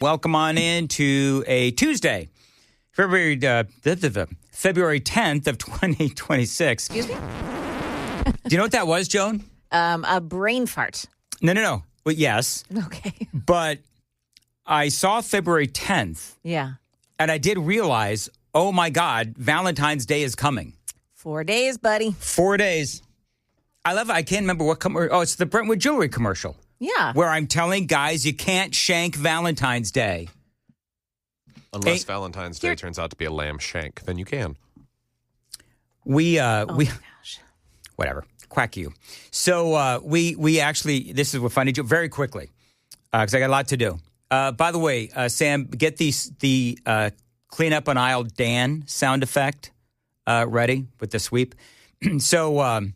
Welcome on in to a Tuesday, February 10th of 2026. Excuse me? Do you know what that was, Joan? A brain fart. No. Well, yes. Okay. But I saw February 10th. Yeah. And I did realize, oh my God, Valentine's Day is coming. 4 days, buddy. 4 days. I love it. I can't remember what commercial. Oh, it's the Brentwood Jewelry commercial. Yeah. Where I'm telling guys you can't shank Valentine's Day. Unless Valentine's Day turns out to be a lamb shank, then you can. We my gosh. Whatever. Quack you. So we actually, this is what funny, very quickly, because I got a lot to do. By the way, Sam, get the clean up an aisle Dan sound effect ready with the sweep. So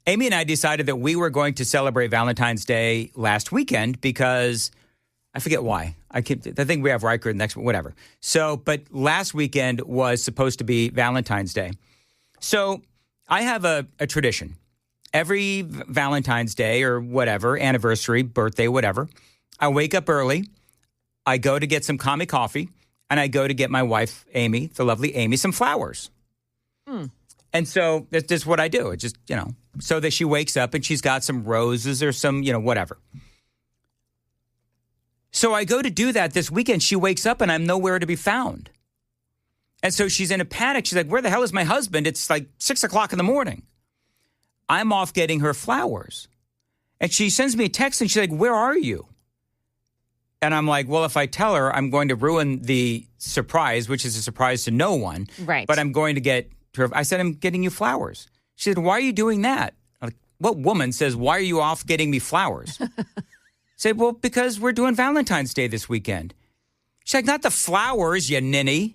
Amy and I decided that we were going to celebrate Valentine's Day last weekend because I forget why. I think we have Riker next, whatever. So, but last weekend was supposed to be Valentine's Day. So I have a tradition. Every Valentine's Day or whatever, anniversary, birthday, whatever, I wake up early. I go to get some Kami coffee, and I go to get my wife, Amy, the lovely Amy, some flowers. And so that's just what I do. It's just, so that she wakes up and she's got some roses or some, whatever. So I go to do that this weekend. She wakes up and I'm nowhere to be found. And so she's in a panic. She's like, where the hell is my husband? It's like 6 o'clock in the morning. I'm off getting her flowers. And she sends me a text and she's like, where are you? And I'm like, well, if I tell her, I'm going to ruin the surprise, which is a surprise to no one. Right. But I'm going to get her. I said, I'm getting you flowers. She said, why are you doing that? I'm like, what woman says, why are you off getting me flowers? I said, well, because we're doing Valentine's Day this weekend. She's like, not the flowers, you ninny.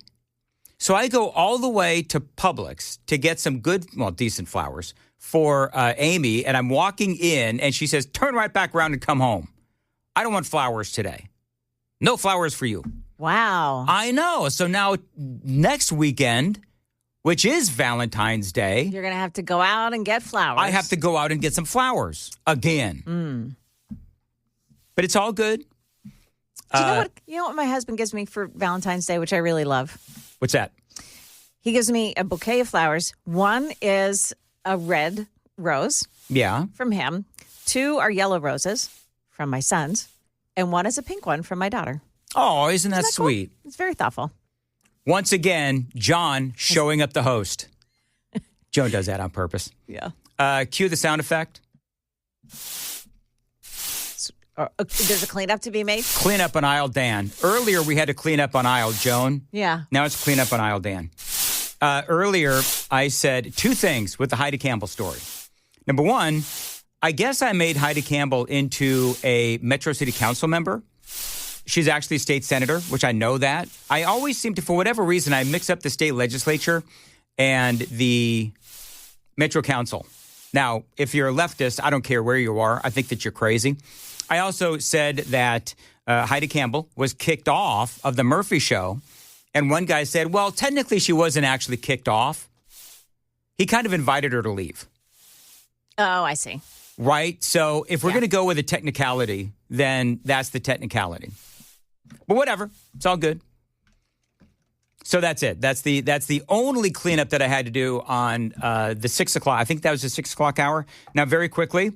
So I go all the way to Publix to get some good, decent flowers for Amy. And I'm walking in and she says, turn right back around and come home. I don't want flowers today. No flowers for you. Wow. I know. So now next weekend, which is Valentine's Day, You're going to have to go out and get flowers. I have to go out and get some flowers again. But it's all good. Do you know what my husband gives me for Valentine's Day, which I really love? What's that? He gives me a bouquet of flowers. One is a red rose Yeah. from him. 2 are yellow roses from my sons. And 1 is a pink one from my daughter. Oh, isn't that cool? sweet? It's very thoughtful. Once again, John showing up the host. Joan does that on purpose. Yeah. Cue the sound effect. There's a cleanup to be made? Clean up an aisle, Dan. Earlier, we had to clean up an aisle, Joan. Yeah. Now it's clean up an aisle, Dan. Earlier, I said 2 things with the Heidi Campbell story. Number 1, I guess I made Heidi Campbell into a Metro City Council member. She's actually a state senator, which I know that. I always seem to, for whatever reason, I mix up the state legislature and the Metro Council. Now, if you're a leftist, I don't care where you are. I think that you're crazy. I also said that Heidi Campbell was kicked off of the Murphy Show. And one guy said, well, technically she wasn't actually kicked off. He kind of invited her to leave. Oh, I see. Right? So if we're going to go with a technicality, then that's the technicality. But whatever. It's all good. So that's it. That's the only cleanup that I had to do on the 6 o'clock. I think that was the 6 o'clock hour. Now, very quickly,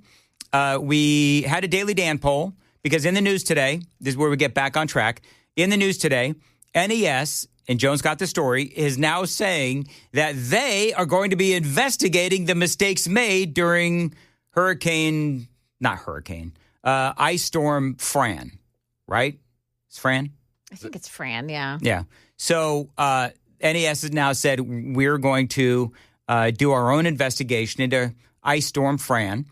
we had a Daily Dan poll because in the news today, this is where we get back on track. In the news today, NES, and Jones got the story, is now saying that they are going to be investigating the mistakes made during Ice Storm Fran, right? It's Fran? I think it's Fran, yeah. Yeah. So NES has now said we're going to do our own investigation into Ice Storm Fran.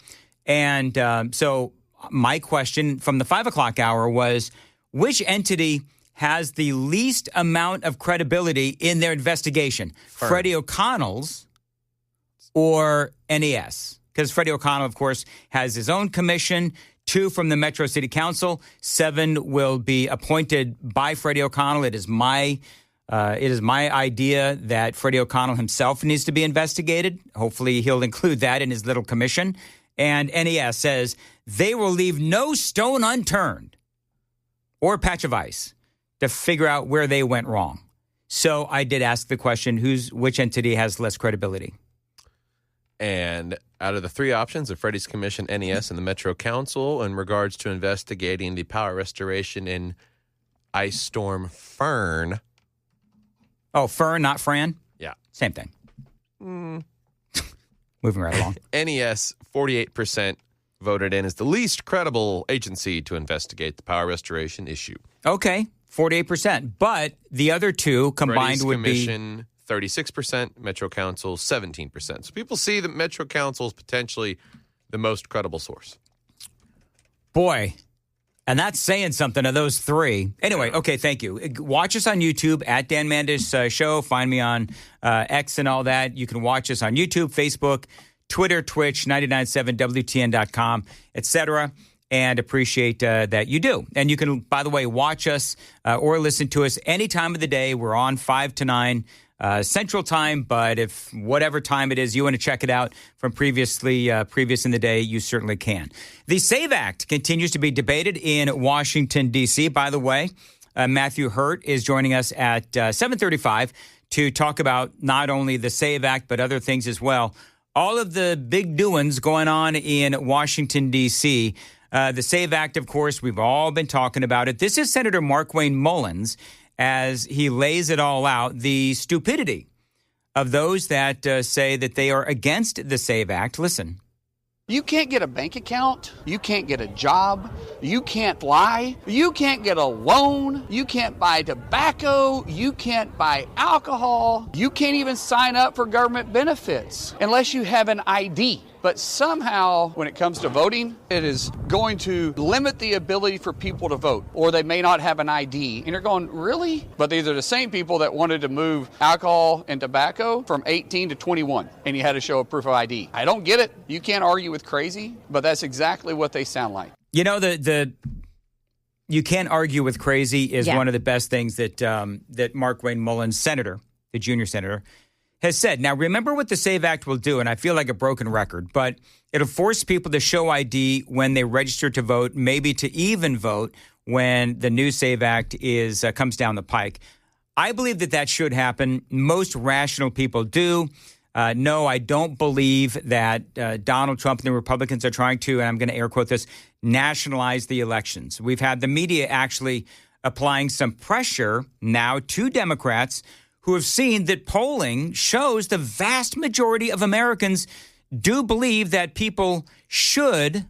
And so my question from the 5 o'clock hour was, which entity has the least amount of credibility in their investigation? Freddie O'Connell's or NES? Because Freddie O'Connell, of course, has his own commission, 2 from the Metro City Council, 7 will be appointed by Freddie O'Connell. It is my idea that Freddie O'Connell himself needs to be investigated. Hopefully he'll include that in his little commission. And NES says they will leave no stone unturned or patch of ice to figure out where they went wrong. So I did ask the question, which entity has less credibility? And out of the three options, the Freddie's Commission, NES, and the Metro Council, in regards to investigating the power restoration in Ice Storm Fern. Oh, Fern, not Fran? Yeah. Same thing. Moving right along. NES, 48% voted in as the least credible agency to investigate the power restoration issue. Okay, 48%. But the other two combined Freddie's would Commission, 36%, Metro Council, 17%. So people see that Metro Council is potentially the most credible source. Boy, and that's saying something of those three. Anyway, okay, thank you. Watch us on YouTube at Dan Mandis Show. Find me on X and all that. You can watch us on YouTube, Facebook, Twitter, Twitch, 997 WTN.com, etc. And appreciate that you do. And you can, by the way, watch us or listen to us any time of the day. We're on 5 to 9 Central Time, but if whatever time it is you want to check it out from previous in the day, you certainly can. The SAVE Act continues to be debated in Washington, D.C. By the way, Matthew Hurtt is joining us at 7:35 to talk about not only the SAVE Act, but other things as well. All of the big doings going on in Washington, D.C. The SAVE Act, of course, we've all been talking about it. This is Senator Markwayne Mullins, as he lays it all out, the stupidity of those that say that they are against the SAVE Act. Listen. You can't get a bank account. You can't get a job. You can't lie. You can't get a loan. You can't buy tobacco. You can't buy alcohol. You can't even sign up for government benefits unless you have an ID. But somehow, when it comes to voting, it is going to limit the ability for people to vote, or they may not have an ID. And you're going, really? But these are the same people that wanted to move alcohol and tobacco from 18 to 21, and you had to show a proof of ID. I don't get it. You can't argue with crazy, but that's exactly what they sound like. You know, the you can't argue with crazy is one of the best things that that Markwayne Mullins, senator, the junior senator, has said. Now, remember what the SAVE Act will do, and I feel like a broken record, but it'll force people to show ID when they register to vote, maybe to even vote when the new SAVE Act comes down the pike. I believe that should happen. Most rational people do. No, I don't believe that Donald Trump and the Republicans are trying to, and I'm going to air quote this, nationalize the elections. We've had the media actually applying some pressure now to Democrats who have seen that polling shows the vast majority of Americans do believe that people should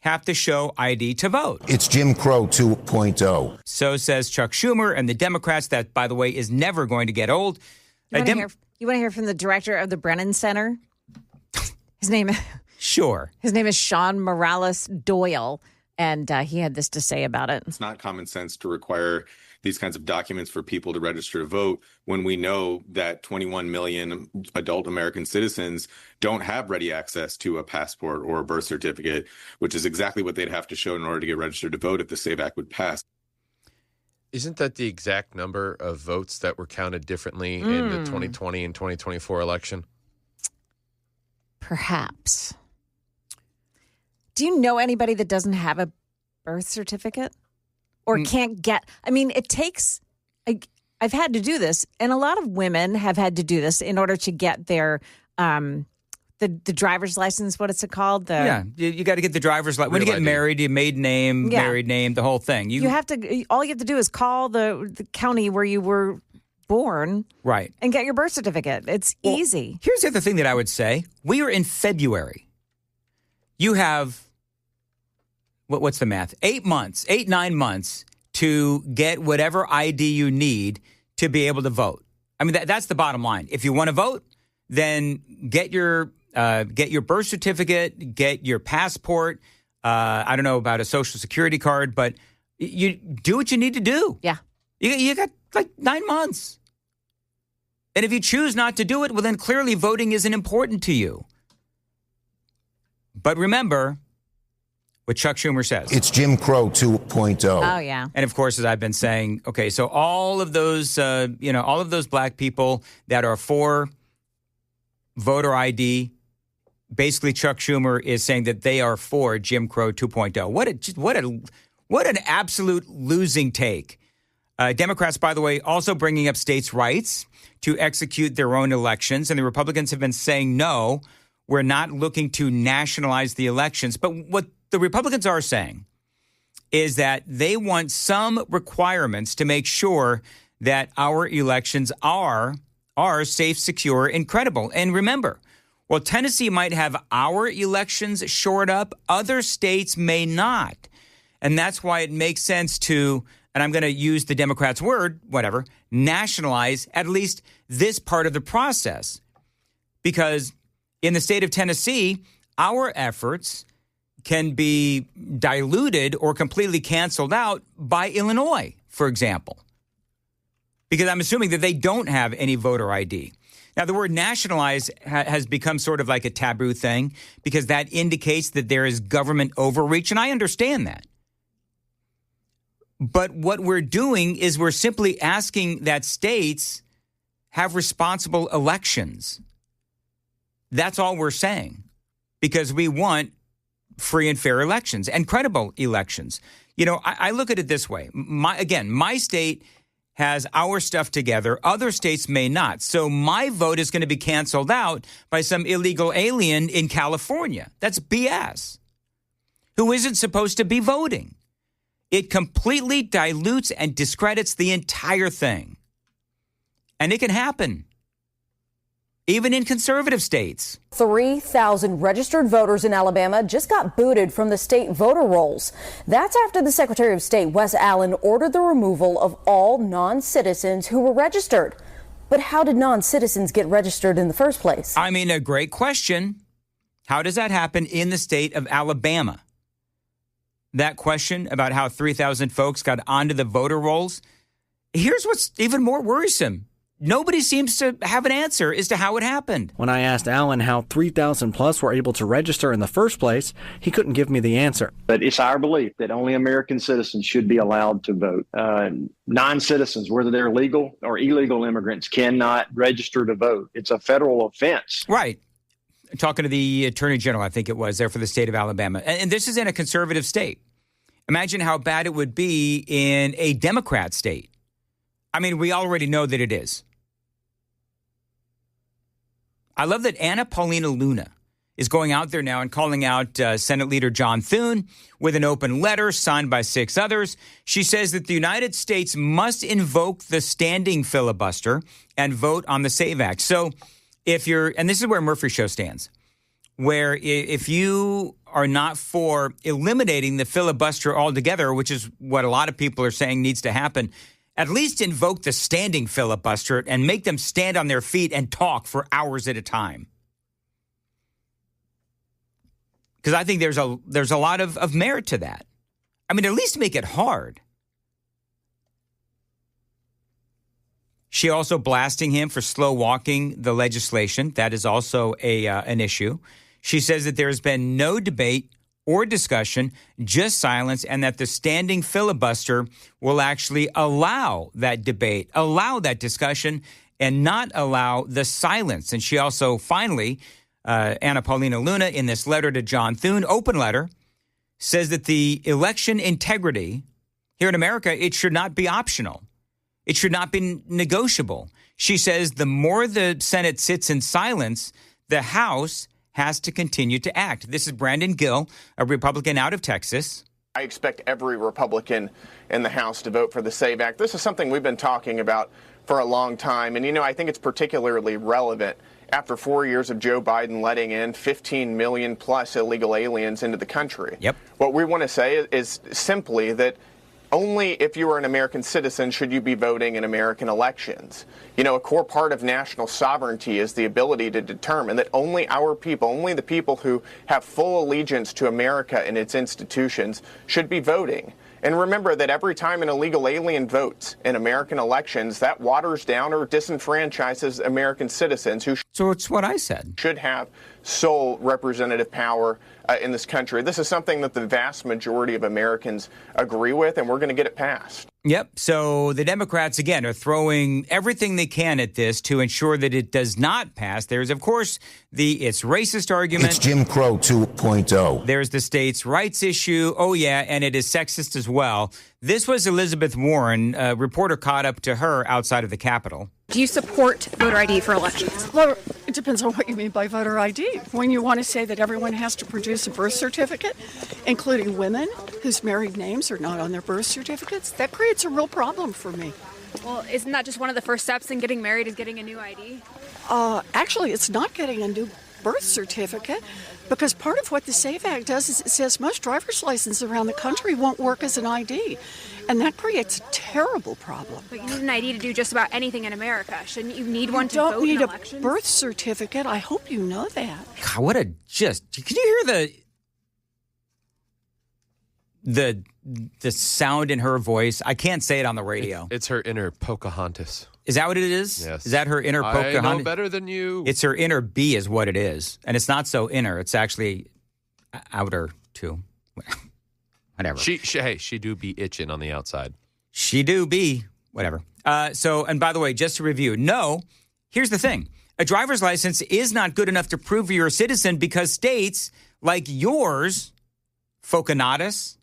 have to show ID to vote. It's Jim Crow 2.0. So says Chuck Schumer and the Democrats. That, by the way, is never going to get old. You want to hear from the director of the Brennan Center? His name is Sean Morales Doyle, and he had this to say about it. It's not common sense to require these kinds of documents for people to register to vote when we know that 21 million adult American citizens don't have ready access to a passport or a birth certificate, which is exactly what they'd have to show in order to get registered to vote if the SAVE Act would pass. Isn't that the exact number of votes that were counted differently in the 2020 and 2024 election? Perhaps. Do you know anybody that doesn't have a birth certificate or can't get? I mean, it takes. I've had to do this, and a lot of women have had to do this in order to get their the driver's license. What is it called? You got to get the driver's license when you get married. Your maiden name, married name, the whole thing. You have to. All you have to do is call the county where you were born, right, and get your birth certificate. It's easy. Here's the other thing that I would say: we are in February. You have. What's the math? 9 months to get whatever ID you need to be able to vote. I mean, that's the bottom line. If you want to vote, then get your birth certificate, get your passport. I don't know about a social security card, but you do what you need to do. Yeah. You got like 9 months. And if you choose not to do it, well, then clearly voting isn't important to you. But remember what Chuck Schumer says. It's Jim Crow 2.0. Oh, yeah. And of course, as I've been saying, okay, so all of those, all of those black people that are for voter ID, basically Chuck Schumer is saying that they are for Jim Crow 2.0. What an absolute losing take. Democrats, by the way, also bringing up states' rights to execute their own elections. And the Republicans have been saying, no, we're not looking to nationalize the elections. But what the Republicans are saying is that they want some requirements to make sure that our elections are safe, secure, and credible. And remember, while Tennessee might have our elections shored up, other states may not. And that's why it makes sense to, and I'm going to use the Democrats' word, whatever, nationalize at least this part of the process. Because in the state of Tennessee, our efforts can be diluted or completely canceled out by Illinois, for example. Because I'm assuming that they don't have any voter ID. Now, the word nationalize has become sort of like a taboo thing because that indicates that there is government overreach, and I understand that. But what we're doing is we're simply asking that states have responsible elections. That's all we're saying, because we want free and fair elections and credible elections. You know, I look at it this way. My state has our stuff together. Other states may not. So my vote is going to be canceled out by some illegal alien in California. That's BS. Who isn't supposed to be voting. It completely dilutes and discredits the entire thing. And it can happen, even in conservative states. 3,000 registered voters in Alabama just got booted from the state voter rolls. That's after the Secretary of State, Wes Allen, ordered the removal of all non-citizens who were registered. But how did non-citizens get registered in the first place? I mean, a great question. How does that happen in the state of Alabama? That question about how 3,000 folks got onto the voter rolls. Here's what's even more worrisome. Nobody seems to have an answer as to how it happened. When I asked Allen how 3,000 plus were able to register in the first place, he couldn't give me the answer. But it's our belief that only American citizens should be allowed to vote. Non-citizens, whether they're legal or illegal immigrants, cannot register to vote. It's a federal offense. Right. Talking to the Attorney General, I think it was, there for the state of Alabama. And this is in a conservative state. Imagine how bad it would be in a Democrat state. I mean, we already know that it is. I love that Anna Paulina Luna is going out there now and calling out Senate Leader John Thune with an open letter signed by 6 others. She says that the United States must invoke the standing filibuster and vote on the SAVE Act. So if you're, and this is where Murphy Show stands, where if you are not for eliminating the filibuster altogether, which is what a lot of people are saying needs to happen, at least invoke the standing filibuster and make them stand on their feet and talk for hours at a time. Because I think there's a lot of merit to that. I mean, at least make it hard. She also blasting him for slow walking the legislation. That is also an issue. She says that there has been no debate or discussion, just silence, and that the standing filibuster will actually allow that debate, allow that discussion, and not allow the silence. And she also finally, Anna Paulina Luna, in this letter to John Thune, open letter, says that the election integrity here in America, it should not be optional. It should not be negotiable. She says the more the Senate sits in silence, the House has to continue to act. This is Brandon Gill, a Republican out of Texas. I expect every Republican in the House to vote for the SAVE Act. This is something we've been talking about for a long time. And, you know, I think it's particularly relevant after 4 years of Joe Biden letting in 15 million plus illegal aliens into the country. Yep. What we want to say is simply that only if you are an American citizen should you be voting in American elections. You know, a core part of national sovereignty is the ability to determine that only our people, only the people who have full allegiance to America and its institutions should be voting. And remember that every time an illegal alien votes in American elections, that waters down or disenfranchises American citizens who So it's what I said. Should have sole representative power in this country. This is something that the vast majority of Americans agree with, and we're going to get it passed. Yep. So the Democrats, again, are throwing everything they can at this to ensure that it does not pass. There's, of course, it's racist argument. It's Jim Crow 2.0. There's the states' rights issue. Oh, yeah, and it is sexist as well. This was Elizabeth Warren. A reporter caught up to her outside of the Capitol. Do you support voter ID for elections? Well, it depends on what you mean by voter ID. When you want to say that everyone has to produce a birth certificate, including women whose married names are not on their birth certificates, that creates a real problem for me. Well, isn't that just one of the first steps in getting married is getting a new ID? Actually, it's not getting a new birth certificate, because part of what the SAVE Act does is it says most driver's licenses around the country won't work as an ID. And that creates a terrible problem. But you need an ID to do just about anything in America. Shouldn't you need one to vote in elections? You don't need a birth certificate. I hope you know that. God, what a just. Can you hear the sound in her voice? I can't say it on the radio. It's her inner Pocahontas. Is that what it is? Yes. Is that her inner Pocahontas? I know better than you. It's her inner bee is what it is. And it's not so inner. It's actually outer, too. Whatever. She do be itching on the outside. She do be. Whatever. And by the way, just to review, no, here's the thing. A driver's license is not good enough to prove you're a citizen because states like yours, Pocahontas,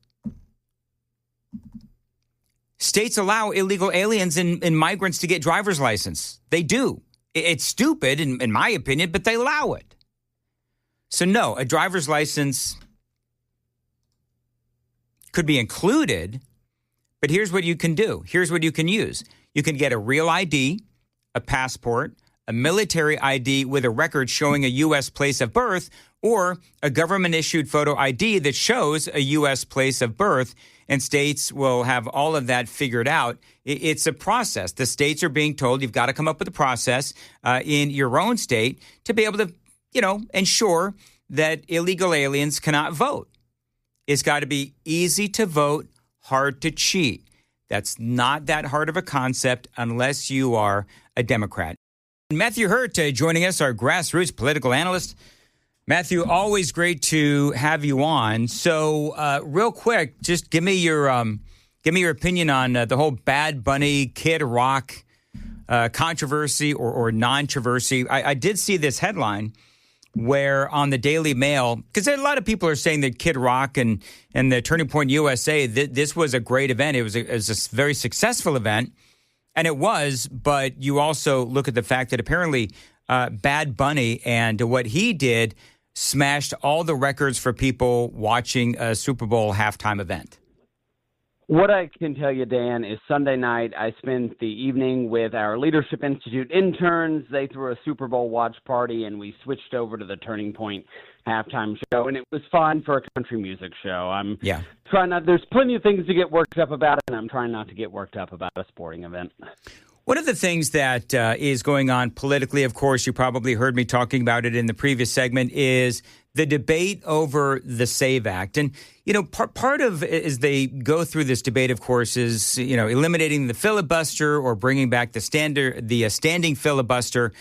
states allow illegal aliens and migrants to get driver's license. They do. It's stupid, in my opinion, but they allow it. So no, a driver's license could be included, but here's what you can do. Here's what you can use. You can get a real ID, a passport, a military ID with a record showing a U.S. place of birth, or a government-issued photo ID that shows a U.S. place of birth, and states will have all of that figured out. It's a process. The states are being told you've got to come up with a process in your own state to be able to, ensure that illegal aliens cannot vote. It's got to be easy to vote, hard to cheat. That's not that hard of a concept unless you are a Democrat. Matthew Hurtt joining us, our grassroots political analyst. Matthew, always great to have you on. So, real quick, just give me your opinion on the whole Bad Bunny Kid Rock controversy or non-controversy. I did see this headline where on the Daily Mail, because a lot of people are saying that Kid Rock and the Turning Point USA, this was a great event. It was a very successful event, and it was. But you also look at the fact that apparently Bad Bunny and what he did smashed all the records for people watching a Super Bowl halftime event. What I can tell you, Dan, is Sunday night I spent the evening with our Leadership Institute interns. They threw a Super Bowl watch party, and we switched over to the Turning Point halftime show, and it was fun for a country music show. There's plenty of things to get worked up about, and I'm trying not to get worked up about a sporting event. One of the things that is going on politically, of course, you probably heard me talking about it in the previous segment, is the debate over the SAVE Act. And, part of as they go through this debate, of course, is, eliminating the filibuster or bringing back the standing filibuster.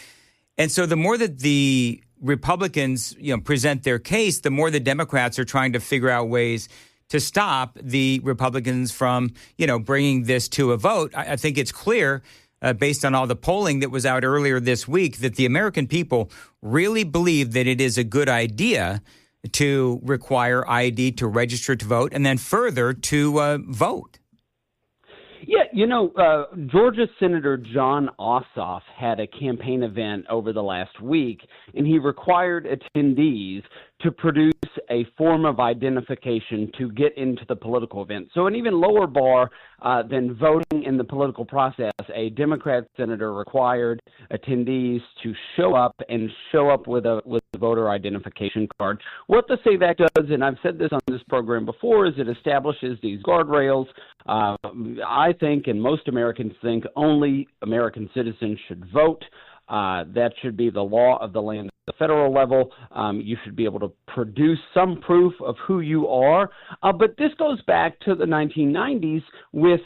And so the more that the Republicans, present their case, the more the Democrats are trying to figure out ways to stop the Republicans from, bringing this to a vote. I think it's clear, based on all the polling that was out earlier this week, that the American people really believe that it is a good idea to require ID to register to vote and then further to vote. Yeah, Georgia Senator John Ossoff had a campaign event over the last week, and he required attendees to produce a form of identification to get into the political event. So an even lower bar than voting in the political process, a Democrat senator required attendees to show up with a voter identification card. What the SAVE Act does, and I've said this on this program before, is it establishes these guardrails. I think, and most Americans think, only American citizens should vote. That should be the law of the land. At the federal level, you should be able to produce some proof of who you are. But this goes back to the 1990s with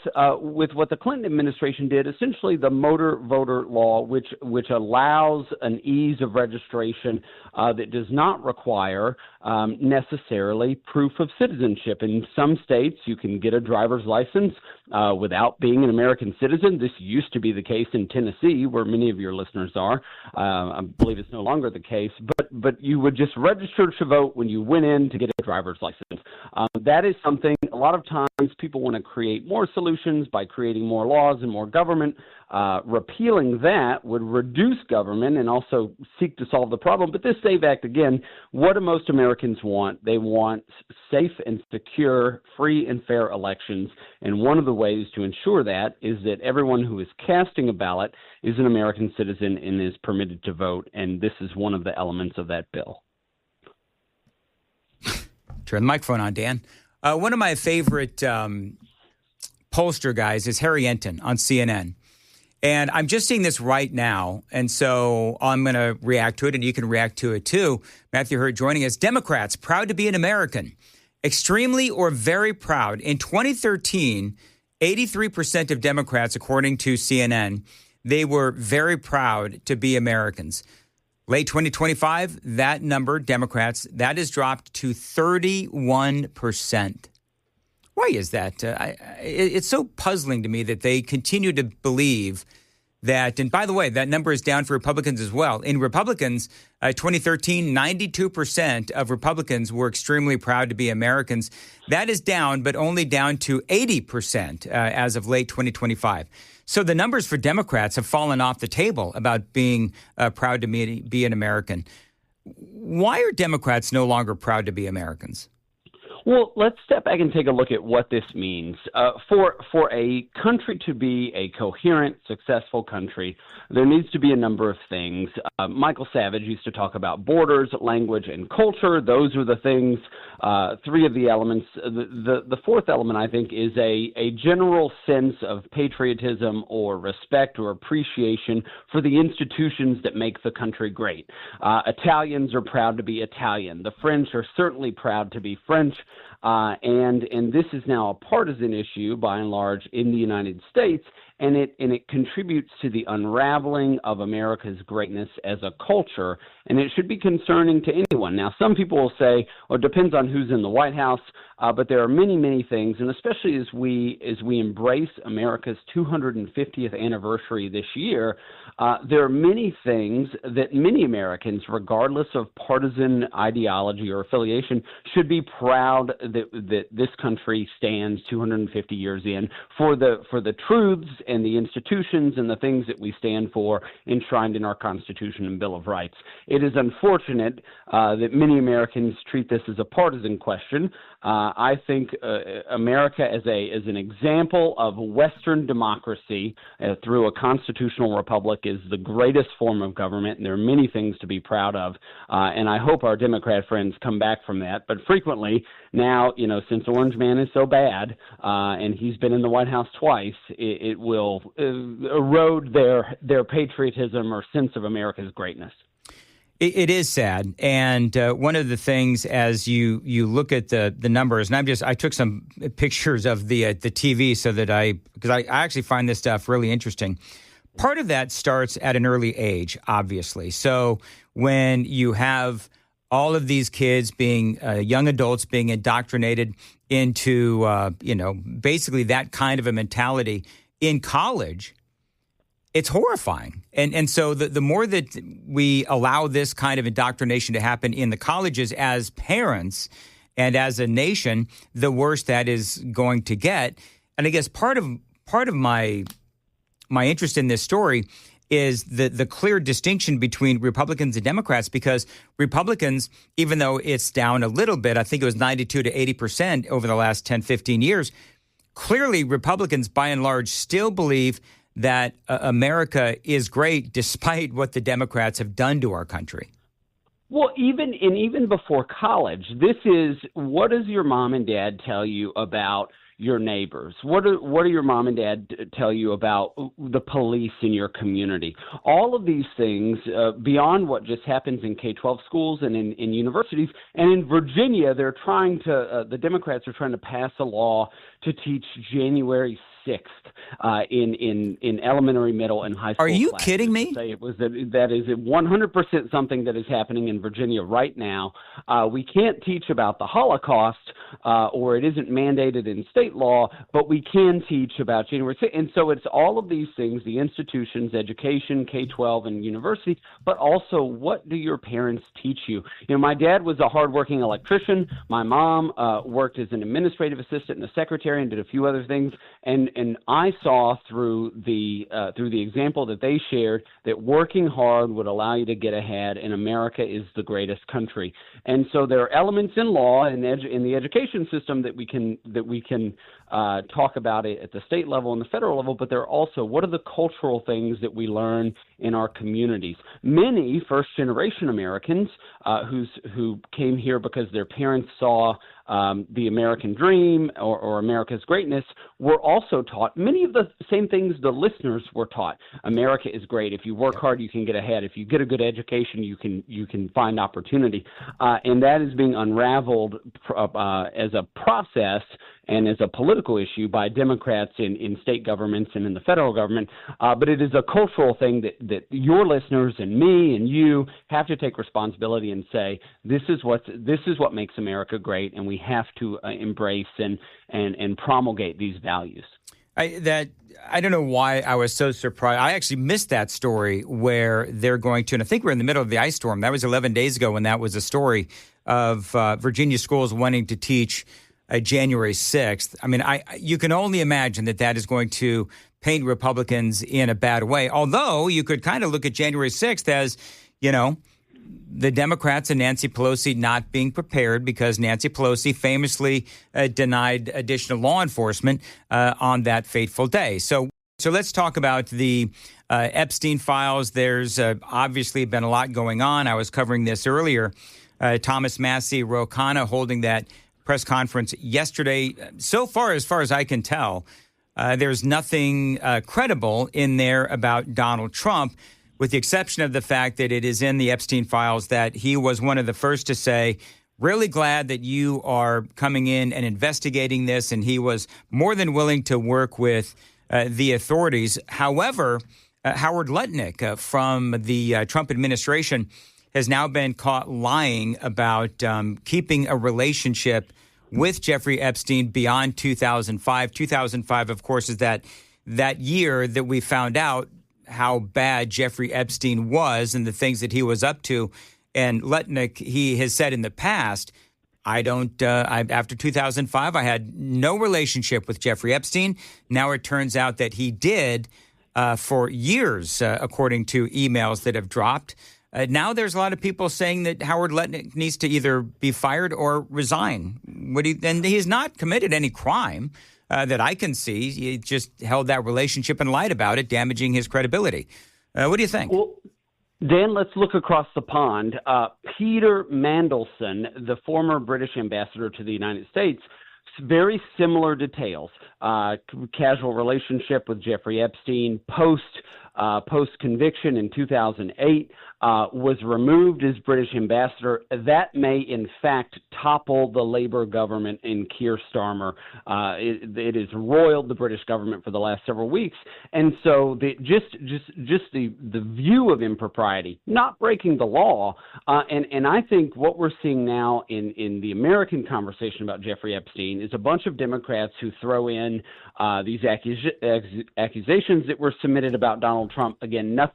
what the Clinton administration did, essentially the motor voter law, which allows an ease of registration that does not require necessarily proof of citizenship. In some states, you can get a driver's license without being an American citizen. This used to be the case in Tennessee, where many of your listeners are. I believe it's no longer the case, but you would just register to vote when you went in to get a driver's license. That is something a lot of times people want to create more solutions by creating more laws and more government. Repealing that would reduce government and also seek to solve the problem. But this SAVE Act, again, what do most Americans want? They want safe and secure, free and fair elections. And one of the ways to ensure that is that everyone who is casting a ballot is an American citizen and is permitted to vote. And this is one of the elements of that bill. Turn the microphone on, Dan. One of my favorite pollster guys is Harry Enton on CNN. And I'm just seeing this right now, and so I'm going to react to it, and you can react to it too. Matthew Hurtt joining us. Democrats, proud to be an American. Extremely or very proud. In 2013, 83% of Democrats, according to CNN, they were very proud to be Americans. Late 2025, that number, Democrats, that has dropped to 31%. Why is that? It's so puzzling to me that they continue to believe that, and by the way, that number is down for Republicans as well. In Republicans, 2013, 92% of Republicans were extremely proud to be Americans. That is down, but only down to 80% as of late 2025. So the numbers for Democrats have fallen off the table about being proud to be an American. Why are Democrats no longer proud to be Americans? Well, let's step back and take a look at what this means. For a country to be a coherent, successful country, there needs to be a number of things. Michael Savage used to talk about borders, language, and culture. Those are the things, three of the elements. The fourth element, I think, is a general sense of patriotism or respect or appreciation for the institutions that make the country great. Italians are proud to be Italian. The French are certainly proud to be French. And this is now a partisan issue, by and large, in the United States, and it contributes to the unraveling of America's greatness as a culture, and it should be concerning to anyone. Now, some people will say, well, it depends on who's in the White House, but there are many, many things, and especially as we embrace America's 250th anniversary this year, there are many things that many Americans, regardless of partisan ideology or affiliation, should be proud that this country stands 250 years in for the truths and the institutions and the things that we stand for enshrined in our Constitution and Bill of Rights. It is unfortunate that many Americans treat this as a partisan question. I think America as an example of Western democracy through a constitutional republic is the greatest form of government, and there are many things to be proud of. And I hope our Democrat friends come back from that. But frequently now, since Orange Man is so bad and he's been in the White House twice, it will erode their patriotism or sense of America's greatness. It is sad, and one of the things as you look at the numbers, and I took some pictures of the TV so that because I actually find this stuff really interesting. Part of that starts at an early age, obviously. So when you have all of these kids being young adults being indoctrinated into basically that kind of a mentality in college, it's horrifying. And so the more that we allow this kind of indoctrination to happen in the colleges as parents and as a nation, the worse that is going to get. And I guess part of my interest in this story is the clear distinction between Republicans and Democrats, because Republicans, even though it's down a little bit, I think it was 92 to 80% over the last 10, 15 years, clearly Republicans by and large still believe that America is great despite what the Democrats have done to our country. Well, even before college, this is, what does your mom and dad tell you about your neighbors? What do your mom and dad tell you about the police in your community? All of these things, beyond what just happens in K-12 schools and in universities, and in Virginia, the Democrats are trying to pass a law to teach January 6th in elementary, middle, and high school. Are you classes kidding me? to say it was that is 100% something that is happening in Virginia right now. We can't teach about the Holocaust, or it isn't mandated in state law, but we can teach about January 6th. And so it's all of these things, the institutions, education, K-12 and university, but also what do your parents teach you? You know, my dad was a hardworking electrician. My mom worked as an administrative assistant and a secretary and did a few other things. And I saw through the example that they shared that working hard would allow you to get ahead, and America is the greatest country. And so there are elements in law and in the education system that we can talk about it at the state level and the federal level, but there are also what are the cultural things that we learn in our communities. Many first-generation Americans who came here because their parents saw the American dream or America's greatness were also taught many of the same things the listeners were taught. America is great. If you work hard, you can get ahead. If you get a good education, you can find opportunity. And that is being unraveled as a process and as a political issue by Democrats in state governments and in the federal government. But it is a cultural thing that your listeners and me and you have to take responsibility and say, this is what makes America great, and we have to embrace and promulgate these values. I don't know why I was so surprised. I actually missed that story where they're going to, and I think we're in the middle of the ice storm. That was 11 days ago when that was a story of Virginia schools wanting to teach January 6th. I mean, you can only imagine that is going to paint Republicans in a bad way. Although you could kind of look at January 6th as, you know, the Democrats and Nancy Pelosi not being prepared because Nancy Pelosi famously denied additional law enforcement on that fateful day. So let's talk about the Epstein files. There's obviously been a lot going on. I was covering this earlier. Thomas Massie, Ro Khanna holding that press conference yesterday. So far as I can tell, there's nothing credible in there about Donald Trump, with the exception of the fact that it is in the Epstein files that he was one of the first to say, really glad that you are coming in and investigating this, and he was more than willing to work with the authorities. However, Howard Lutnick from the Trump administration has now been caught lying about keeping a relationship with Jeffrey Epstein beyond 2005. 2005, of course, is that year that we found out how bad Jeffrey Epstein was and the things that he was up to. And Lutnick, he has said in the past, after 2005, I had no relationship with Jeffrey Epstein. Now it turns out that he did for years, according to emails that have dropped. Now there's a lot of people saying that Howard Lutnick needs to either be fired or resign. And he has not committed any crime that I can see. He just held that relationship and lied about it, damaging his credibility. What do you think? Well, Dan, let's look across the pond. Peter Mandelson, the former British ambassador to the United States, very similar details. Casual relationship with Jeffrey Epstein post-conviction in 2008, was removed as British ambassador. That may, in fact, topple the Labour government in Keir Starmer. It has roiled the British government for the last several weeks. And so just the view of impropriety, not breaking the law, and I think what we're seeing now in the American conversation about Jeffrey Epstein is a bunch of Democrats who throw in these accusations that were submitted about Donald Trump. Again, no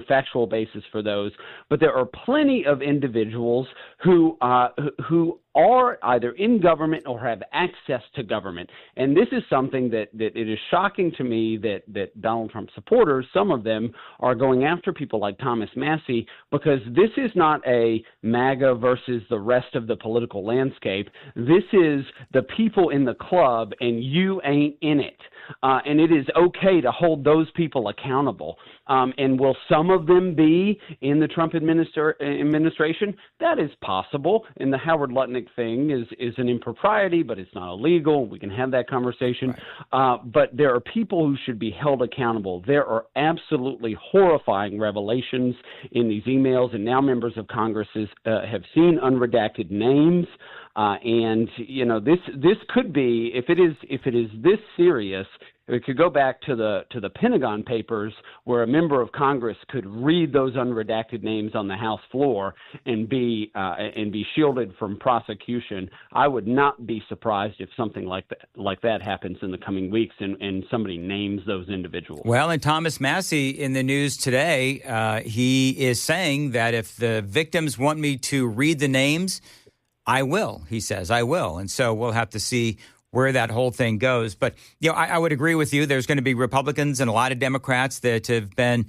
factual basis for those, but there are plenty of individuals who are either in government or have access to government. And this is something that it is shocking to me that Donald Trump supporters, some of them, are going after people like Thomas Massie, because this is not a MAGA versus the rest of the political landscape. This is the people in the club, and you ain't in it. And it is okay to hold those people accountable. And will some of them be in the Trump administration? That is possible. And the Howard Lutnick thing is an impropriety, but it's not illegal. We can have that conversation. Right. But there are people who should be held accountable. There are absolutely horrifying revelations in these emails, and now members of Congress have seen unredacted names And this could be, if it is this serious, it could go back to the Pentagon Papers, where a member of Congress could read those unredacted names on the House floor and be shielded from prosecution. I would not be surprised if something like that happens in the coming weeks, and somebody names those individuals. Well, and Thomas Massey in the news today, he is saying that if the victims want me to read the names, I will. He says, I will. And so we'll have to see where that whole thing goes. But, I would agree with you. There's going to be Republicans and a lot of Democrats that have been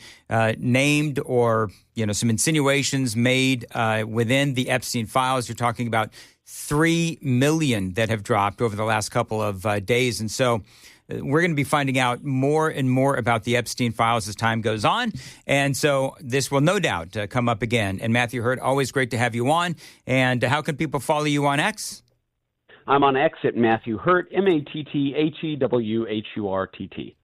named or, some insinuations made within the Epstein files. You're talking about 3 million that have dropped over the last couple of days. And so we're going to be finding out more and more about the Epstein files as time goes on. And so this will no doubt come up again. And Matthew Hurtt, always great to have you on. And how can people follow you on X? I'm on X at Matthew Hurtt, MatthewHurtt.